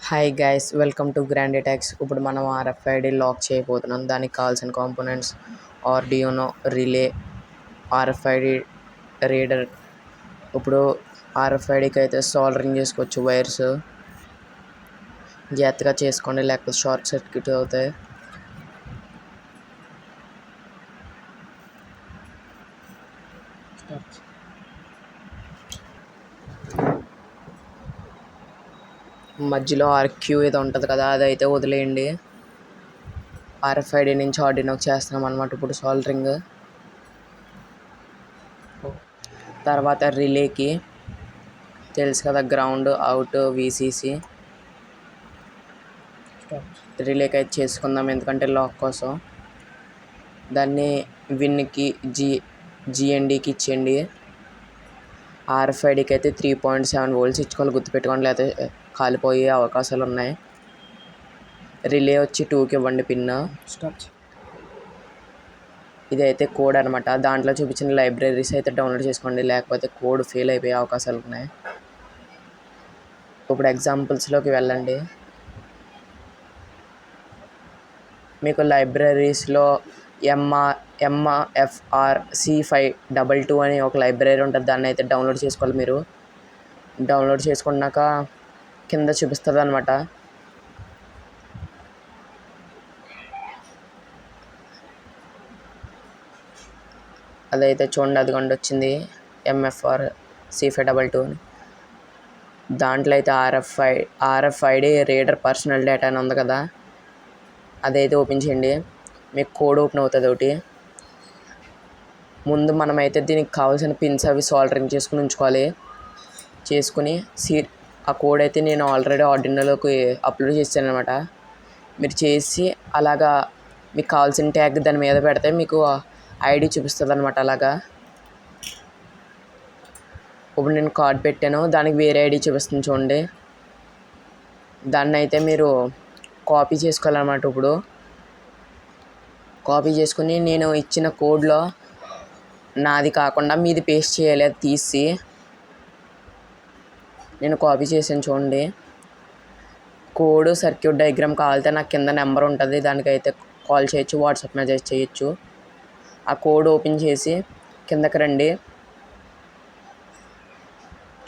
Hi guys, welcome to Grand Techs. ఇప్పుడు మనం RFID lock చేయబోతున్నాం. దానికి కావాల్సిన components Arduino relay, RFID reader. ఇప్పుడు ఆర్ఎఫ్ఐడికి అయితే సోల్డరింగ్ చేసుకోవచ్చు. వైర్స్ జాగ్రత్తగా చేసుకోండి, లేకపోతే షార్ట్ సర్క్యూట్ అవుతాయి. మధ్యలో ఆర్క్యూ ఏదో ఉంటుంది కదా, అదైతే వదిలేయండి. ఆర్ఎఫ్ఐడి నుంచి ఆర్డినోకి చేస్తున్నాం అనమాట ఇప్పుడు సోల్డరింగ్. తర్వాత రిలేకి తెలుసు కదా, గ్రౌండ్ అవుట్ విసిసి. రిలేకి అయితే చేసుకుందాం, ఎందుకంటే లాక్ కోసం. దాన్ని విన్కి జిఎన్డికి ఇచ్చేయండి. ఆర్ఎఫ్ఐడికి అయితే 3.7 volts ఇచ్చుకోవాలి, గుర్తుపెట్టుకోండి, లేకపోతే కాలిపోయే అవకాశాలు ఉన్నాయి. రిలే వచ్చి 2కి ఇవ్వండి పిన్. ఇదైతే కోడ్ అనమాట. దాంట్లో చూపించిన లైబ్రరీస్ అయితే డౌన్లోడ్ చేసుకోండి, లేకపోతే కోడ్ ఫెయిల్ అయిపోయే అవకాశాలు ఉన్నాయి. ఇప్పుడు ఎగ్జాంపుల్స్లోకి వెళ్ళండి. మీకు లైబ్రరీస్లో MFRC522 అని ఒక లైబ్రరీ ఉంటుంది. దాన్ని అయితే డౌన్లోడ్ చేసుకోవాలి. మీరు డౌన్లోడ్ చేసుకున్నాక కింద చూపిస్తుంది అనమాట. అదైతే చూడండి, అదిగోండి వచ్చింది MFRC522 అని. దాంట్లో అయితే ఆర్ఎఫ్ఐడి రీడర్ పర్సనల్ డేటా అని ఉంది కదా, అదైతే ఓపెన్ చేయండి. మీకు కోడ్ ఓపెన్ అవుతుంది ఒకటి. ముందు మనమైతే దీనికి కావాల్సిన పిన్స్ అవి సోల్డరింగ్ చేసుకుని ఉంచుకోవాలి. చేసుకుని ఆ కోడ్ అయితే నేను ఆల్రెడీ ఆర్డినోలోకి అప్లోడ్ చేశాను అనమాట. మీరు చేసి అలాగా మీకు కావాల్సిన ట్యాగ్ దాని మీద పెడితే మీకు ఐడి చూపిస్తుంది అనమాట. అలాగా ఇప్పుడు నేను కార్డ్ పెట్టాను, దానికి వేరే ఐడి చూపిస్తుంది చూడండి. దాన్ని అయితే మీరు కాపీ చేసుకోవాలన్నమాట. ఇప్పుడు కాపీ చేసుకుని నేను ఇచ్చిన కోడ్లో నాది కాకుండా మీది పేస్ట్ చేయాలి. అది తీసి నేను కాపీ చేసాను చూడండి. కోడ్ సర్క్యూట్ డయాగ్రామ్ కావాలితే నాకు కింద నెంబర్ ఉంటుంది, దానికైతే కాల్ చేయొచ్చు, వాట్సాప్ మెసేజ్ చేయొచ్చు. ఆ కోడ్ ఓపెన్ చేసి కిందకి రండి.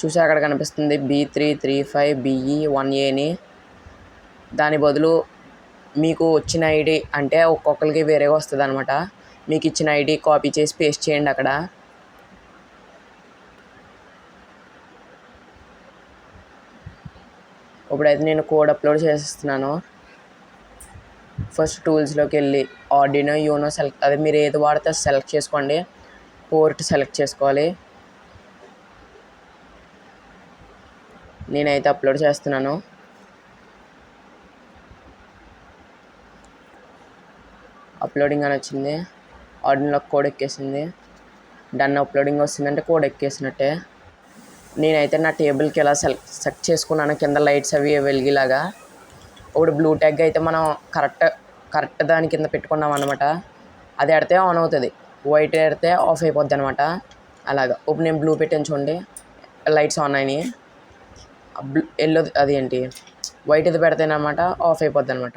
చూసి అక్కడ కనిపిస్తుంది B335BE1A అని. దాని బదులు మీకు వచ్చిన ఐడి, అంటే ఒక్కొక్కరికి వేరేగా వస్తుంది అనమాట. మీకు ఇచ్చిన ఐడి కాపీ చేసి పేస్ట్ చేయండి అక్కడ. ఇప్పుడైతే నేను కోడ్ అప్లోడ్ చేసేస్తున్నాను. ఫస్ట్ టూల్స్లోకి వెళ్ళి ఆర్డినో యూనో సెలెక్ట్, అది మీరు ఏది వాడితే సెలెక్ట్ చేసుకోండి. పోర్ట్ సెలెక్ట్ చేసుకోవాలి. నేనైతే అప్లోడ్ చేస్తున్నాను. అప్లోడింగ్ అని వచ్చింది. ఆర్డినోలో కోడ్ ఎక్కేసింది. డన్ అప్లోడింగ్ వస్తుందంటే కోడ్ ఎక్కేసినట్టే. నేనైతే నా టేబుల్కి ఇలా సెలెక్ట్ చేసుకున్నాను, కింద లైట్స్ అవి వెలిగేలాగా. ఇప్పుడు బ్లూ ట్యాగ్ అయితే మనం కరెక్ట్ దాని కింద పెట్టుకున్నాం అనమాట. అది ఎడితే ఆన్ అవుతుంది, వైట్ ఎడితే ఆఫ్ అయిపోద్ది అనమాట. అలాగా ఇప్పుడు నేను బ్లూ పెట్టాను చూడండి, లైట్స్ ఆన్ అయినాయి. ఎల్లో అది ఏంటి వైట్ ఇది పెడితేనమాట ఆఫ్ అయిపోద్ది అనమాట.